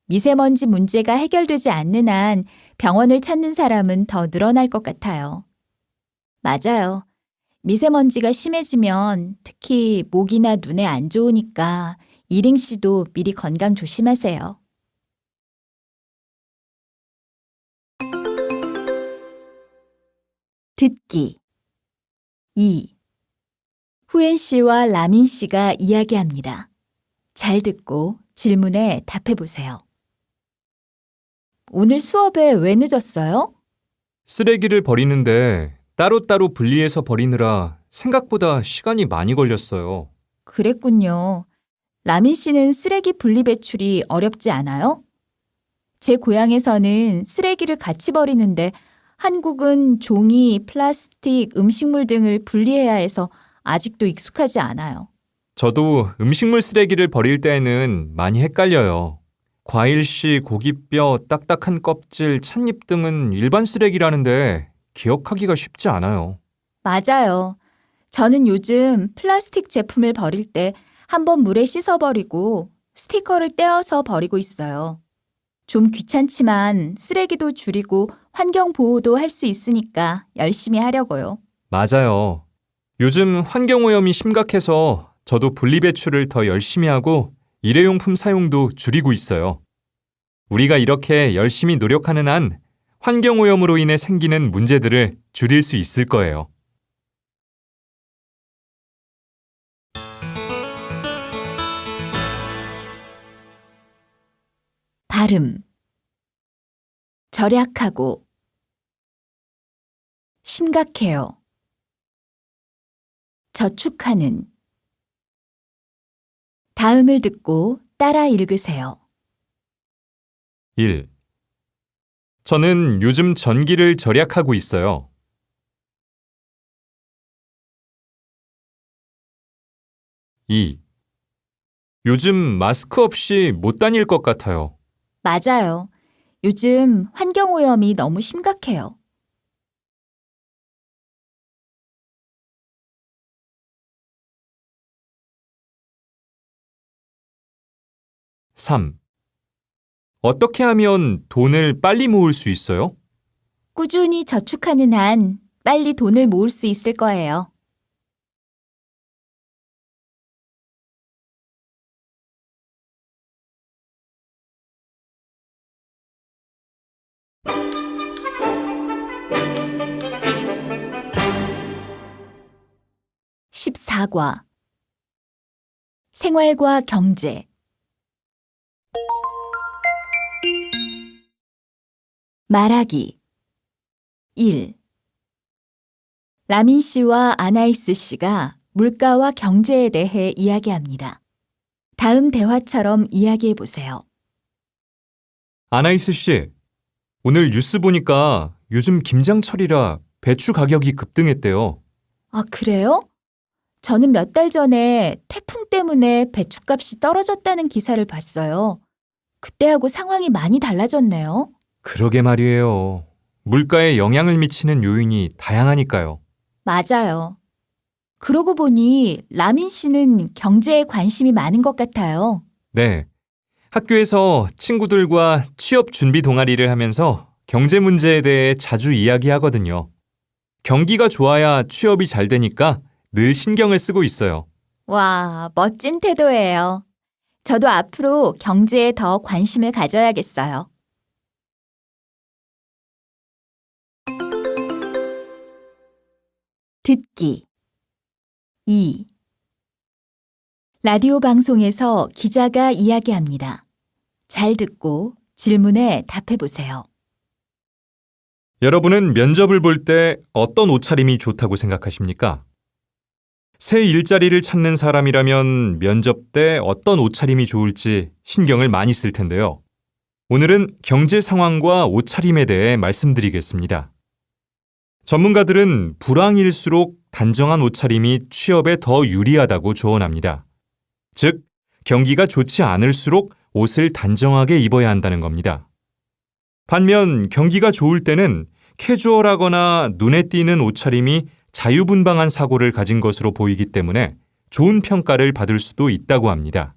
미세먼지 문제가 해결되지 않는 한 병원을 찾는 사람은 더 늘어날 것 같아요. 맞아요. 미세먼지가 심해지면 특히 목이나 눈에 안 좋으니까 이링 씨도 미리 건강 조심하세요. 듣기. 2. 후엔 씨와 라민 씨가 이야기합니다. 잘 듣고 질문에 답해 보세요. 오늘 수업에 왜 늦었어요? 쓰레기를 버리는데 따로따로 분리해서 버리느라 생각보다 시간이 많이 걸렸어요. 그랬군요. 라민 씨는 쓰레기 분리 배출이 어렵지 않아요? 제 고향에서는 쓰레기를 같이 버리는데 한국은 종이, 플라스틱, 음식물 등을 분리해야 해서 아직도 익숙하지 않아요. 저도 음식물 쓰레기를 버릴 때에는 많이 헷갈려요. 과일씨, 고기뼈, 딱딱한 껍질, 찻잎 등은 일반 쓰레기라는데 기억하기가 쉽지 않아요. 맞아요. 저는 요즘 플라스틱 제품을 버릴 때 한번 물에 씻어버리고 스티커를 떼어서 버리고 있어요. 좀 귀찮지만 쓰레기도 줄이고 환경 보호도 할 수 있으니까 열심히 하려고요. 맞아요. 요즘 환경오염이 심각해서 저도 분리배출을 더 열심히 하고 일회용품 사용도 줄이고 있어요. 우리가 이렇게 열심히 노력하는 한 환경오염으로 인해 생기는 문제들을 줄일 수 있을 거예요. 발음. 절약하고. 심각해요. 저축하는. 다음을 듣고 따라 읽으세요. 1. 저는 요즘 전기를 절약하고 있어요. 2. 요즘 마스크 없이 못 다닐 것 같아요. 맞아요. 요즘 환경오염이 너무 심각해요. 3. 어떻게 하면 돈을 빨리 모을 수 있어요? 꾸준히 저축하는 한 빨리 돈을 모을 수 있을 거예요. (14과) 생활과 경제. 말하기. 1. 라민 씨와 아나이스 씨가 물가와 경제에 대해 이야기합니다. 다음 대화처럼 이야기해 보세요. 아나이스 씨, 오늘 뉴스 보니까 요즘 김장철이라 배추 가격이 급등했대요. 아, 그래요? 저는 몇 달 전에 태풍 때문에 배춧값이 떨어졌다는 기사를 봤어요. 그때하고 상황이 많이 달라졌네요. 그러게 말이에요. 물가에 영향을 미치는 요인이 다양하니까요. 맞아요. 그러고 보니 라민 씨는 경제에 관심이 많은 것 같아요. 네. 학교에서 친구들과 취업 준비 동아리를 하면서 경제 문제에 대해 자주 이야기하거든요. 경기가 좋아야 취업이 잘 되니까 늘 신경을 쓰고 있어요. 와, 멋진 태도예요. 저도 앞으로 경제에 더 관심을 가져야겠어요. 듣기. 2. 라디오 방송에서 기자가 이야기합니다. 잘 듣고 질문에 답해 보세요. 여러분은 면접을 볼 때 어떤 옷차림이 좋다고 생각하십니까? 새 일자리를 찾는 사람이라면 면접 때 어떤 옷차림이 좋을지 신경을 많이 쓸 텐데요. 오늘은 경제 상황과 옷차림에 대해 말씀드리겠습니다. 전문가들은 불황일수록 단정한 옷차림이 취업에 더 유리하다고 조언합니다. 즉, 경기가 좋지 않을수록 옷을 단정하게 입어야 한다는 겁니다. 반면 경기가 좋을 때는 캐주얼하거나 눈에 띄는 옷차림이 자유분방한 사고를 가진 것으로 보이기 때문에 좋은 평가를 받을 수도 있다고 합니다.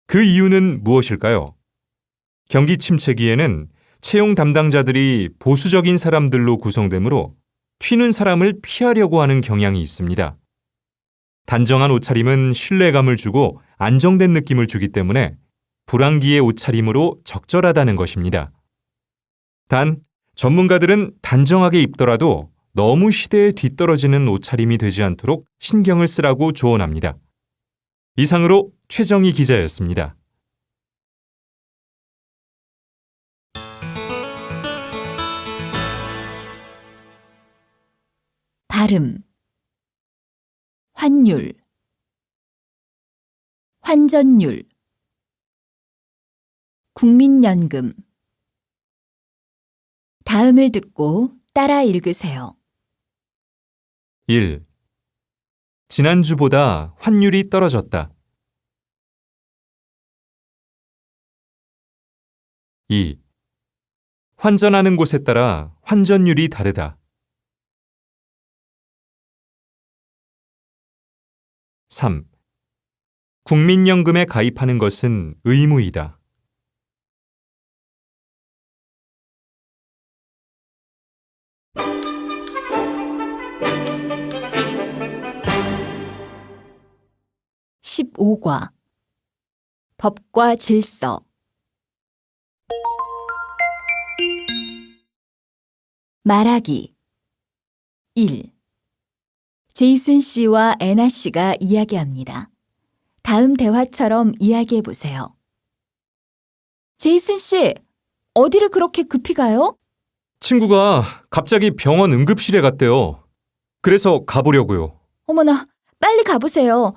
그 이유는 무엇일까요? 경기 침체기에는 채용 담당자들이 보수적인 사람들로 구성되므로 튀는 사람을 피하려고 하는 경향이 있습니다. 단정한 옷차림은 신뢰감을 주고 안정된 느낌을 주기 때문에 불황기의 옷차림으로 적절하다는 것입니다. 단, 전문가들은 단정하게 입더라도 너무 시대에 뒤떨어지는 옷차림이 되지 않도록 신경을 쓰라고 조언합니다. 이상으로 최정희 기자였습니다. 발음. 환율, 환전율, 국민연금. 다음을 듣고 따라 읽으세요. 1. 지난주보다 환율이 떨어졌다. 2. 환전하는 곳에 따라 환전율이 다르다. 3. 국민연금에 가입하는 것은 의무이다. 15과 법과 질서. 말하기. 1. 제이슨 씨와 애나 씨가 이야기합니다. 다음 대화처럼 이야기해 보세요. 제이슨 씨, 어디를 그렇게 급히 가요? 친구가 갑자기 병원 응급실에 갔대요. 그래서 가보려고요. 어머나, 빨리 가보세요.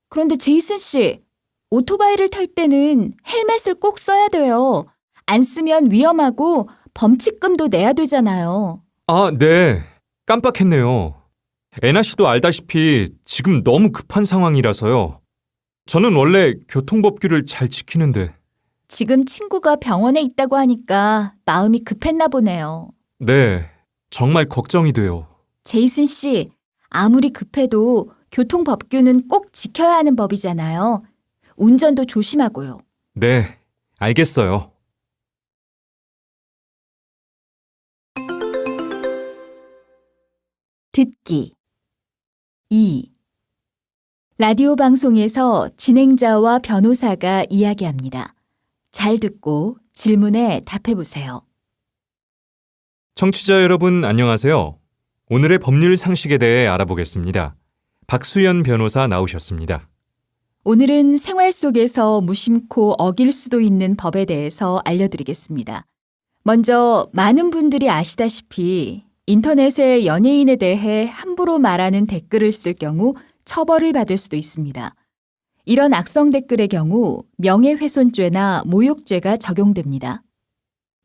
그런데 제이슨 씨, 오토바이를 탈 때는 헬멧을 꼭 써야 돼요. 안 쓰면 위험하고 범칙금도 내야 되잖아요. 아, 네. 깜빡했네요. 애나 씨도 알다시피 지금 너무 급한 상황이라서요. 저는 원래 교통법규를 잘 지키는데. 지금 친구가 병원에 있다고 하니까 마음이 급했나 보네요. 네, 정말 걱정이 돼요. 제이슨 씨, 아무리 급해도 교통법규는 꼭 지켜야 하는 법이잖아요. 운전도 조심하고요. 네, 알겠어요. 듣기 2. 라디오 방송에서 진행자와 변호사가 이야기합니다. 잘 듣고 질문에 답해 보세요. 청취자 여러분 안녕하세요. 오늘의 법률 상식에 대해 알아보겠습니다. 박수연 변호사 나오셨습니다. 오늘은 생활 속에서 무심코 어길 수도 있는 법에 대해서 알려드리겠습니다. 먼저 많은 분들이 아시다시피 인터넷에 연예인에 대해 함부로 말하는 댓글을 쓸 경우 처벌을 받을 수도 있습니다. 이런 악성 댓글의 경우 명예훼손죄나 모욕죄가 적용됩니다.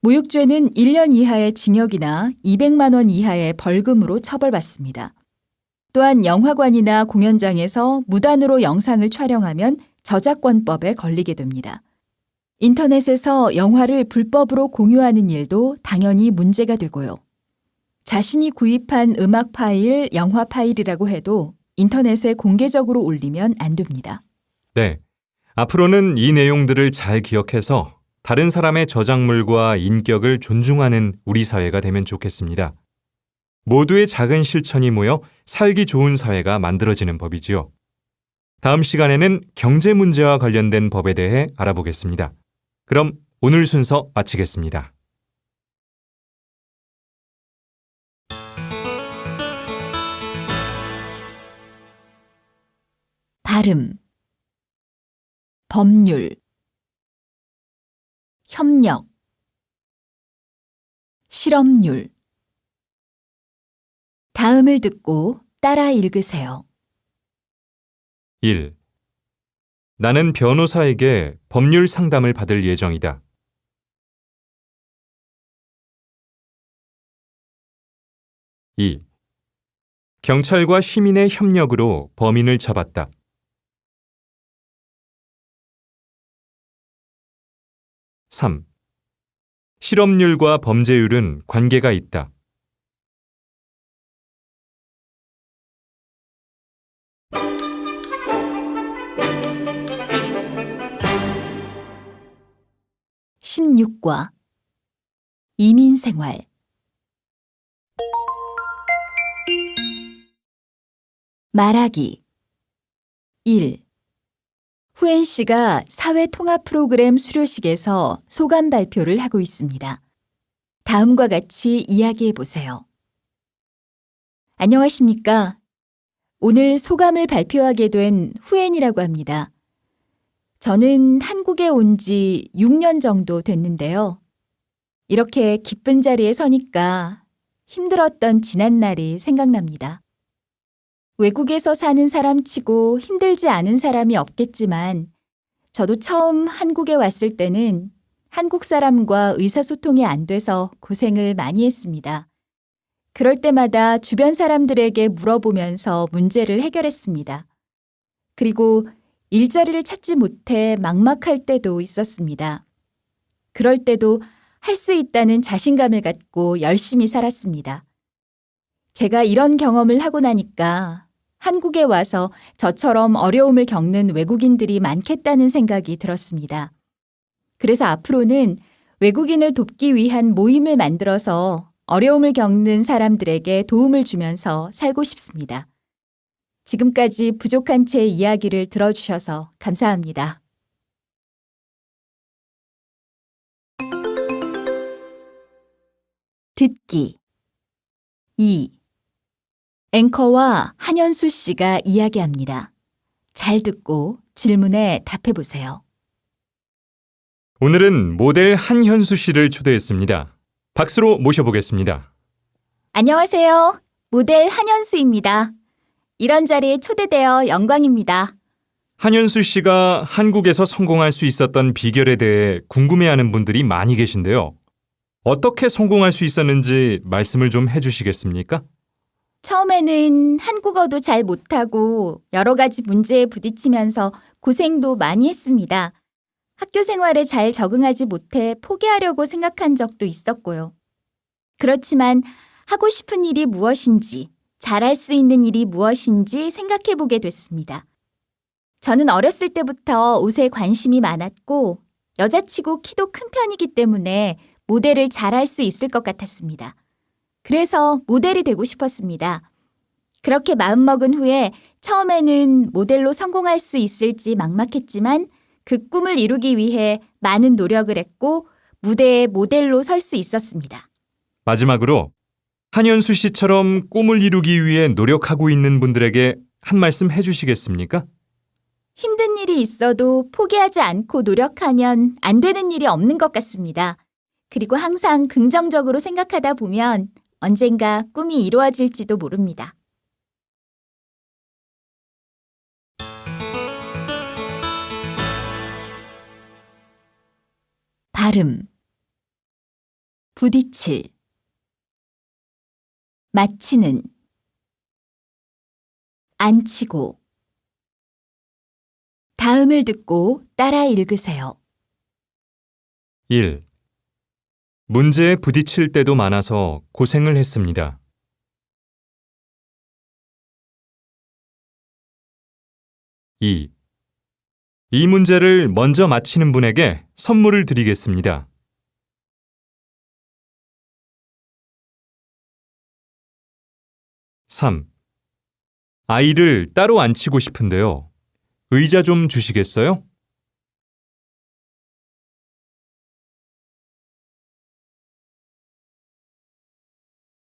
모욕죄는 1년 이하의 징역이나 200만 원 이하의 벌금으로 처벌받습니다. 또한 영화관이나 공연장에서 무단으로 영상을 촬영하면 저작권법에 걸리게 됩니다. 인터넷에서 영화를 불법으로 공유하는 일도 당연히 문제가 되고요. 자신이 구입한 음악 파일, 영화 파일이라고 해도 인터넷에 공개적으로 올리면 안 됩니다. 네, 앞으로는 이 내용들을 잘 기억해서 다른 사람의 저작물과 인격을 존중하는 우리 사회가 되면 좋겠습니다. 모두의 작은 실천이 모여 살기 좋은 사회가 만들어지는 법이지요. 다음 시간에는 경제 문제와 관련된 법에 대해 알아보겠습니다. 그럼 오늘 순서 마치겠습니다. 발음, 법률, 협력, 실업률. 다음을 듣고 따라 읽으세요. 1. 나는 변호사에게 법률 상담을 받을 예정이다. 2. 경찰과 시민의 협력으로 범인을 잡았다. 3. 실업률과 범죄율은 관계가 있다. 16과 이민생활. 말하기 1. 후엔 씨가 사회통합 프로그램 수료식에서 소감 발표를 하고 있습니다. 다음과 같이 이야기해 보세요. 안녕하십니까? 오늘 소감을 발표하게 된 후엔이라고 합니다. 저는 한국에 온 지 6년 정도 됐는데요. 이렇게 기쁜 자리에 서니까 힘들었던 지난날이 생각납니다. 외국에서 사는 사람 치고 힘들지 않은 사람이 없겠지만 저도 처음 한국에 왔을 때는 한국 사람과 의사소통이 안 돼서 고생을 많이 했습니다. 그럴 때마다 주변 사람들에게 물어보면서 문제를 해결했습니다. 그리고 일자리를 찾지 못해 막막할 때도 있었습니다. 그럴 때도 할 수 있다는 자신감을 갖고 열심히 살았습니다. 제가 이런 경험을 하고 나니까 한국에 와서 저처럼 어려움을 겪는 외국인들이 많겠다는 생각이 들었습니다. 그래서 앞으로는 외국인을 돕기 위한 모임을 만들어서 어려움을 겪는 사람들에게 도움을 주면서 살고 싶습니다. 지금까지 부족한 제 이야기를 들어주셔서 감사합니다. 듣기 2. 앵커와 한현수 씨가 이야기합니다. 잘 듣고 질문에 답해 보세요. 오늘은 모델 한현수 씨를 초대했습니다. 박수로 모셔보겠습니다. 안녕하세요. 모델 한현수입니다. 이런 자리에 초대되어 영광입니다. 한현수 씨가 한국에서 성공할 수 있었던 비결에 대해 궁금해하는 분들이 많이 계신데요. 어떻게 성공할 수 있었는지 말씀을 좀 해주시겠습니까? 처음에는 한국어도 잘 못하고 여러 가지 문제에 부딪히면서 고생도 많이 했습니다. 학교 생활에 잘 적응하지 못해 포기하려고 생각한 적도 있었고요. 그렇지만 하고 싶은 일이 무엇인지, 잘할 수 있는 일이 무엇인지 생각해 보게 됐습니다. 저는 어렸을 때부터 옷에 관심이 많았고 여자치고 키도 큰 편이기 때문에 모델을 잘할 수 있을 것 같았습니다. 그래서 모델이 되고 싶었습니다. 그렇게 마음먹은 후에 처음에는 모델로 성공할 수 있을지 막막했지만 그 꿈을 이루기 위해 많은 노력을 했고 무대에 모델로 설 수 있었습니다. 마지막으로 한현수 씨처럼 꿈을 이루기 위해 노력하고 있는 분들에게 한 말씀 해주시겠습니까? 힘든 일이 있어도 포기하지 않고 노력하면 안 되는 일이 없는 것 같습니다. 그리고 항상 긍정적으로 생각하다 보면 언젠가 꿈이 이루어질지도 모릅니다. 발음 부딪힐 마치는 앉히고 다음을 듣고 따라 읽으세요. 1. 문제에 부딪힐 때도 많아서 고생을 했습니다. 2. 이 문제를 먼저 맞히는 분에게 선물을 드리겠습니다. 3. 아이를 따로 앉히고 싶은데요. 의자 좀 주시겠어요?